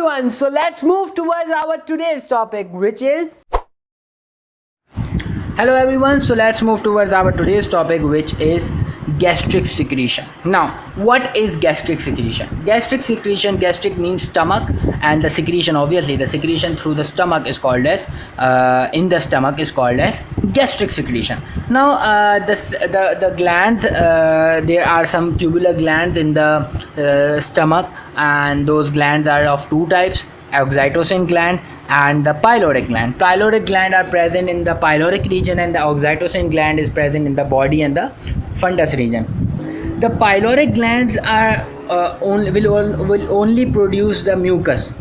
everyone, so let's move towards our today's topic, which is gastric secretion. Now, what is gastric secretion? Gastric means stomach, and the secretion through the stomach is called as gastric secretion. Now, the glands, there are some tubular glands in the stomach, and those glands are of two types: oxytocin gland and the pyloric gland. Pyloric gland are present in the pyloric region, and the oxytocin gland is present in the body and the fundus region. The pyloric glands are will only produce the mucus.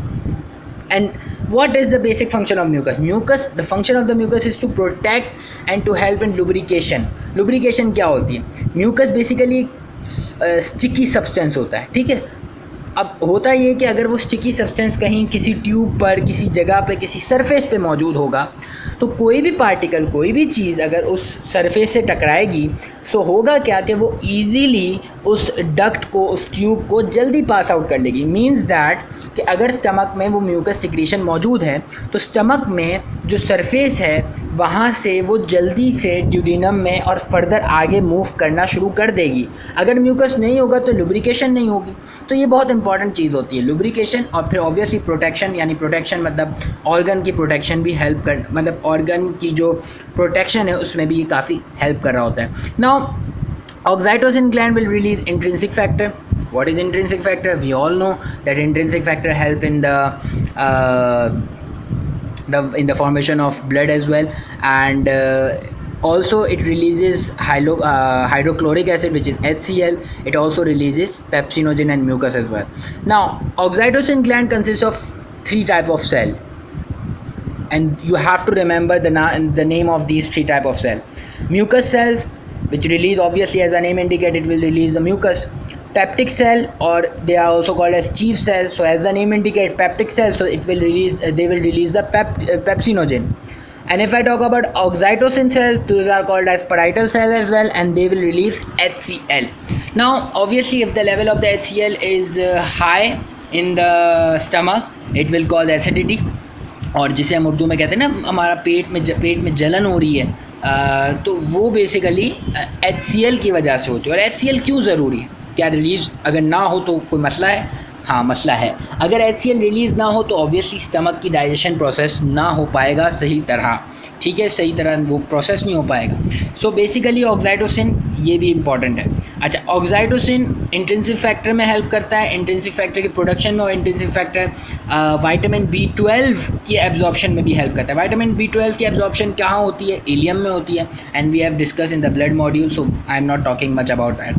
And what is the basic function of mucus? The function of the mucus is to protect and to help in lubrication. Lubrication क्या होती है? Mucus basically sticky substance होता है, ठीक है. अब होता ये कि अगर वो स्टिकी सब्सटेंस कहीं किसी ट्यूब पर, किसी जगह पे, किसी सरफेस पे मौजूद होगा, तो कोई भी पार्टिकल, कोई भी चीज़ अगर उस सरफेस से टकराएगी, तो होगा क्या कि वो इजीली उस डक्ट को, उस ट्यूब को जल्दी पास आउट कर लेगी. मींस दैट कि अगर स्टमक में वो म्यूकस सिक्रीशन मौजूद है, तो स्टमक में जो सरफेस है वहाँ से वो जल्दी से ड्यूडेनम में और फर्दर आगे मूव करना शुरू कर देगी. अगर म्यूकस नहीं होगा तो लुब्रिकेशन नहीं होगी. तो ये बहुत इंपॉर्टेंट चीज़ होती है, लुब्रिकेशन. और फिर ऑब्वियसली प्रोटेक्शन, यानी प्रोटेक्शन मतलब ऑर्गन की प्रोटेक्शन भी हेल्प कर, मतलब ऑर्गन की जो प्रोटेक्शन है उसमें भी ये काफ़ी हेल्प कर रहा होता है. Now, oxytocin gland will release intrinsic factor. What is intrinsic factor? We all know that intrinsic factor help in the formation of blood as well, and also it releases hydrochloric acid, which is HCl. It also releases pepsinogen and mucus as well. Now, oxytocin gland consists of three type of cell, and you have to remember the name of these three type of cell. Mucus cells, which release, obviously as the name indicates, it will release the mucus. Peptic cell, or they are also called as chief cell. So as the name indicates, peptic cell, so it will release, they will release the pepsinogen. And if I talk about oxytocin cells, those are called as parietal cell as well, and they will release HCl. Now, obviously, if the level of the HCl is high in the stomach, it will cause acidity, और जिसे हम उर्दू में कहते हैं ना, हमारा पेट में जलन हो रही है, तो वो बेसिकली HCl की वजह से होती है. और HCl क्यों ज़रूरी है? क्या रिलीज़ अगर ना हो तो कोई मसला है? हाँ, मसला है. अगर HCl रिलीज़ ना हो तो ऑब्वियसली स्टमक की डाइजेशन प्रोसेस ना हो पाएगा सही तरह, ठीक है, सही तरह वो प्रोसेस नहीं हो पाएगा. सो बेसिकली ऑक्साइटोसिन ये भी इम्पॉर्टेंट है. अच्छा, ऑक्साइटोसिन इंट्रिंसिक फैक्टर में हेल्प करता है, इंट्रिंसिक फैक्टर की प्रोडक्शन में, और इंट्रिंसिक फैक्टर विटामिन B12 की एब्जॉर्प्शन में भी हेल्प करता है. विटामिन B12 की एब्जॉर्प्शन कहाँ होती है? इलियम में होती है, and we have discuss in the blood module, so I am not talking much about that.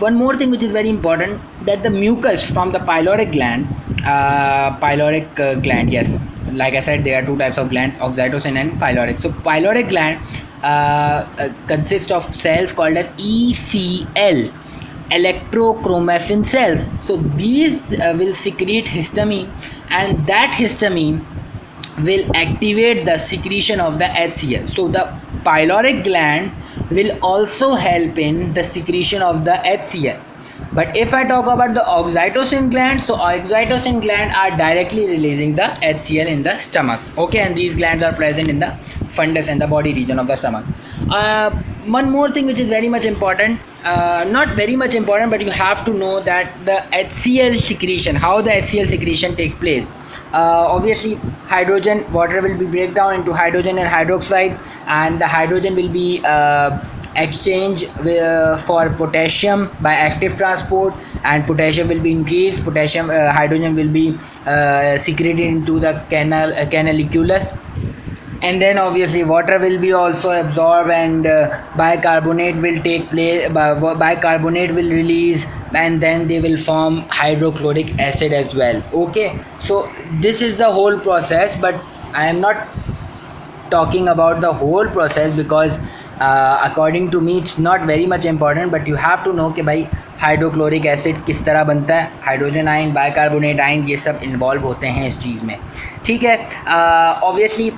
One more thing which is very important, that the mucus from the pyloric gland, yes, like I said, there are two types of glands, oxytocin and pyloric. So pyloric gland consists of cells called as ECL, electrochromaffin cells. So these will secrete histamine, and that histamine will activate the secretion of the HCl. So the pyloric gland will also help in the secretion of the HCl. But if I talk about the oxytocin gland, so oxytocin gland are directly releasing the HCl in the stomach. Okay, and these glands are present in the fundus and the body region of the stomach. One more thing which is very much important, not very much important, but you have to know that the HCl secretion, how the HCl secretion takes place. Obviously, hydrogen, water will be break down into hydrogen and hydroxide, and the hydrogen will be exchange for potassium by active transport, and potassium will be increased. Hydrogen will be secreted into the canaliculus, and then obviously water will be also absorbed, and bicarbonate will take place. Bicarbonate will release, and then they will form hydrochloric acid as well. Okay, so this is the whole process, but I am not talking about the whole process because according to me it's not very much important, but you have to know कि भाई hydrochloric acid किस तरह बनता है, hydrogen ion, bicarbonate ion, ये सब involve होते हैं इस चीज़ में, ठीक है। ऑब्वियसली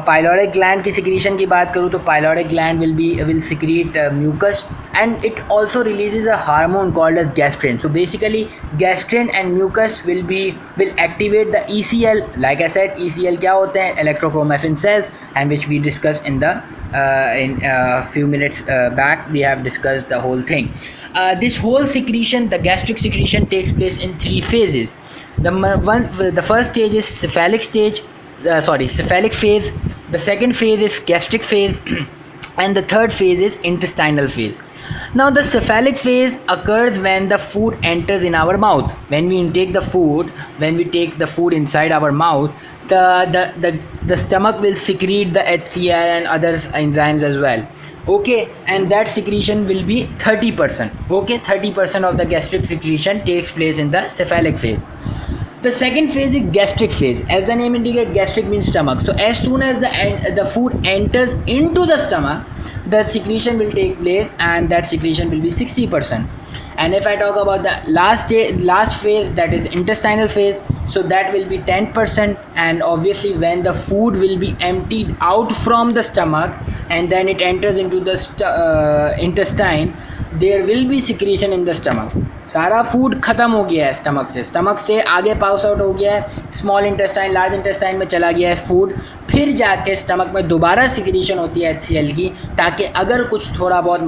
पाइलोरिक ग्लैंड की सिक्रीशन की बात करूँ तो pyloric gland will secrete mucus and it also releases a hormone called as gastrin. So basically gastrin and mucus will activate the ECL. Like I said, ECL क्या होते हैं, electrochromaffin cells, and which we discussed in the in few minutes back we have discussed the whole thing. This whole secretion, the gastric secretion, takes place in 3 phases. The first stage is cephalic phase. The second phase is gastric phase and the third phase is intestinal phase. Now the cephalic phase occurs when the food enters in our mouth. When we intake the food, when we take the food inside our mouth, the stomach will secrete the HCl and other enzymes as well. Okay, and that secretion will be 30%. Okay, 30% of the gastric secretion takes place in the cephalic phase. The second phase is gastric phase. As the name indicates, gastric means stomach. So as soon as the food enters into the stomach, the secretion will take place, and that secretion will be 60%. And if I talk about the last phase, that is intestinal phase, so that will be 10%. And obviously when the food will be emptied out from the stomach and then it enters into the intestine, there will be secretion in the stomach. सारा food ख़त्म हो गया है stomach से आगे pass out हो गया है, स्मॉल इंटेस्टाइन, लार्ज इंटेस्टाइन में चला गया है फूड, फिर जाके स्टमक में दोबारा सिक्रीशन होती है HCl की, ताकि अगर कुछ थोड़ा बहुत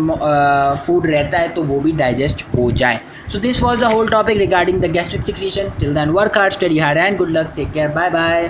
फूड रहता है तो वो भी डाइजेस्ट हो जाए. So this was the whole topic regarding the gastric secretion. Till then work hard, study hard and good luck. Take care, bye bye.